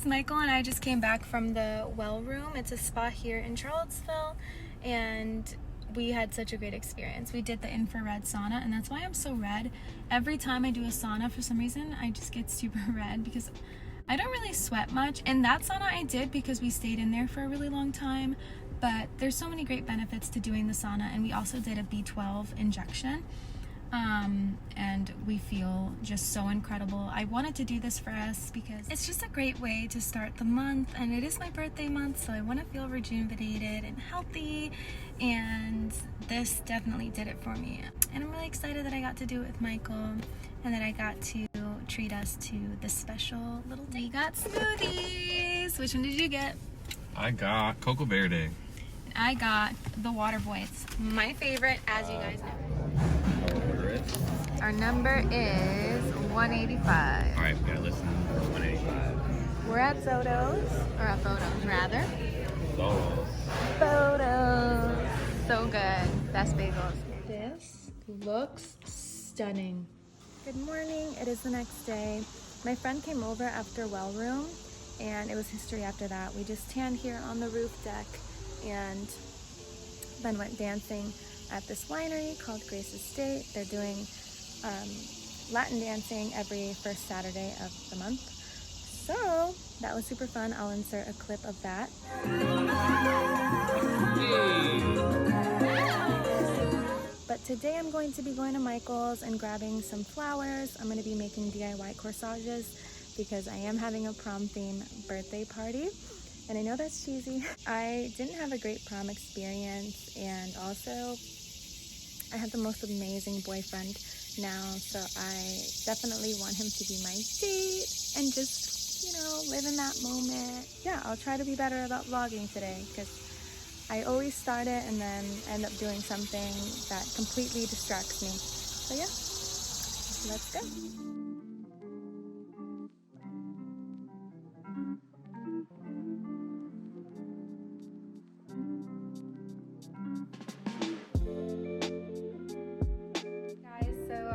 guys, Michael and I just came back from the Well Room. It's a spa here in Charlottesville, and we had such a great experience. We did the infrared sauna, and that's why I'm so red. Every time I do a sauna, for some reason, I just get super red because I don't really sweat much. And that sauna I did because we stayed in there for a really long time, but there's so many great benefits to doing the sauna, and we also did a B12 injection. And we feel just so incredible. I wanted to do this for us because it's just a great way to start the month, and it is my birthday month, so I want to feel rejuvenated and healthy, and this definitely did it for me. And I'm really excited that I got to do it with Michael and that I got to treat us to this special little date. We got smoothies. Which one did you get? I got Coco Verde. I got the Water Boy. It's my favorite, as you guys know. Our number is 185. All right, we gotta listen to 185. We're at Bodos, or at Bodos rather. Bodos. Bodos. So good. Best bagels. This looks stunning. Good morning. It is the next day. My friend came over after Well Room, and it was history after that. We just tanned here on the roof deck and then went dancing at this winery called Grace Estate. They're doing Latin dancing every first Saturday of the month. So that was super fun. I'll insert a clip of that. But today I'm going to be going to Michael's and grabbing some flowers. I'm going to be making DIY corsages because I am having a prom theme birthday party. And I know that's cheesy. I didn't have a great prom experience, and also I have the most amazing boyfriend now, so I definitely want him to be my date and just, you know, live in that moment. Yeah, I'll try to be better about vlogging today because I always start it and then end up doing something that completely distracts me. So yeah, let's go.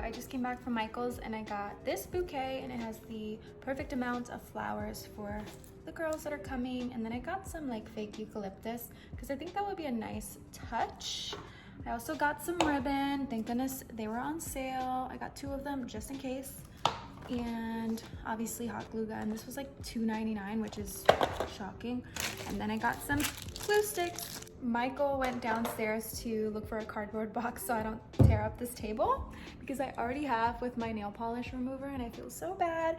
I just came back from Michael's and I got this bouquet, and it has the perfect amount of flowers for the girls that are coming. And then I got some like fake eucalyptus because I think that would be a nice touch. I also got some ribbon. Thank goodness they were on sale. I got 2 of them just in case. And obviously hot glue gun. This was like $2.99, which is shocking. And then I got some glue sticks. Michael went downstairs to look for a cardboard box so I don't tear up this table because I already have with my nail polish remover and I feel so bad.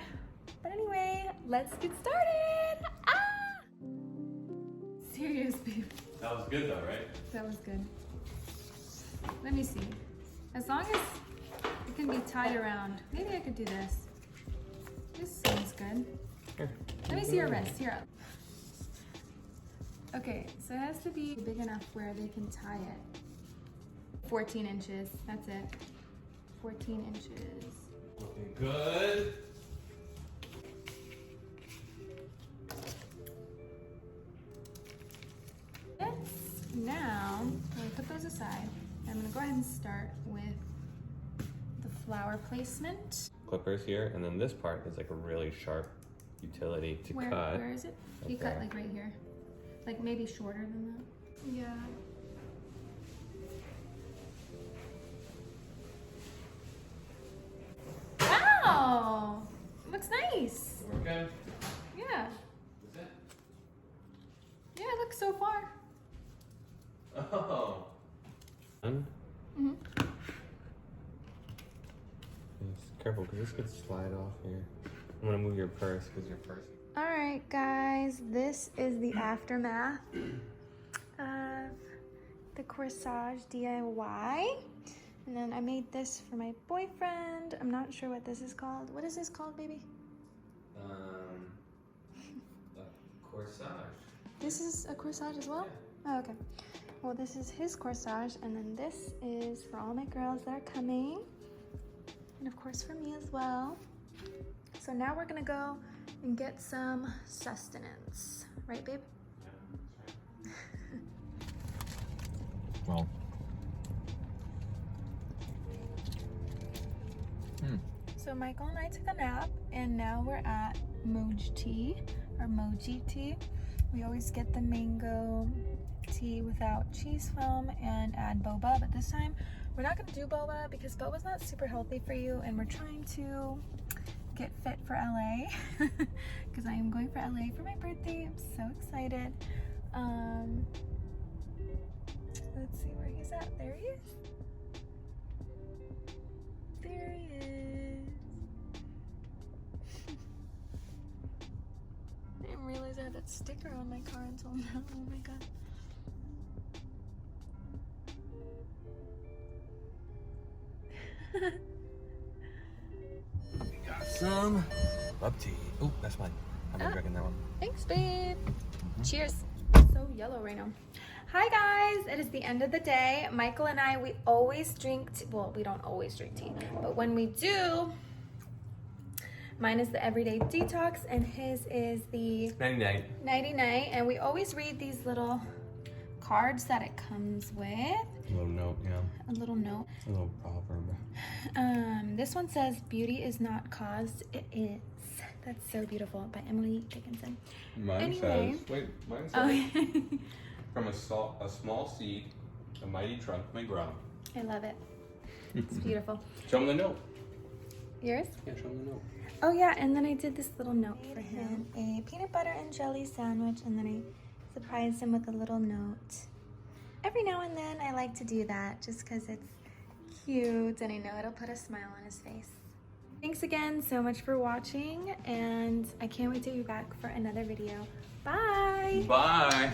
But anyway, let's get started. Ah! Seriously. That was good though, right? That was good. Let me see. As long as it can be tied around. Maybe I could do this. This seems good. Here. Let me see your wrist. Here up. Okay, so it has to be big enough where they can tie it. 14 inches, that's it. 14 inches. Looking good. Now, I'm gonna put those aside. I'm gonna go ahead and start with the flower placement. Clippers here, and then this part is like a really sharp utility to cut. Where is it? You cut like right here. Like maybe shorter than that. Yeah. Wow! Looks nice. Okay. Yeah. Is it? Yeah, it looks so far. Oh. Mm-hmm. Careful, because this could slide off here. I'm gonna move your purse because your purse. All right, guys, this is the aftermath of the corsage DIY. And then I made this for my boyfriend. I'm not sure what this is called. What is this called, baby? A corsage. This is a corsage as well? Yeah. Oh, okay. Well, this is his corsage, and then this is for all my girls that are coming. And of course for me as well. So now we're gonna go and get some sustenance. Right, babe? Yeah, that's right. Well. So Michael and I took a nap, and now we're at Mogee. our Mogee tea. We always get the mango tea without cheese foam and add boba, but this time we're not gonna do boba because boba's not super healthy for you, and we're trying to get fit for LA because I am going for LA for my birthday. I'm so excited. Let's see where he's at. There he is. There he is. I didn't realize I had that sticker on my car until now. Oh my god. We got some love tea. Oh, that's mine. I've been drinking that one. Thanks, babe. Cheers. So yellow right now. Hi guys, it is the end of the day. Michael and I, we always drink tea. Well, we don't always drink tea, but when we do, mine is the everyday detox and his is the Nighty-night. nighty-night. And we always read these little cards that it comes with. A little note, yeah. A little note. A little proverb. This one says, beauty is not caused, it is. That's so beautiful, by Emily Dickinson. Mine Anyway. says, mine says, Oh. from a small seed, a mighty trunk may grow. I love it. It's beautiful. Show him the note. Yours? Yeah, show him the note. Oh yeah, and then I did this little note for him. A peanut butter and jelly sandwich, and then I surprised him with a little note. Every now and then I like to do that just because it's cute and I know it'll put a smile on his face. Thanks again so much for watching, and I can't wait to be back for another video. Bye! Bye!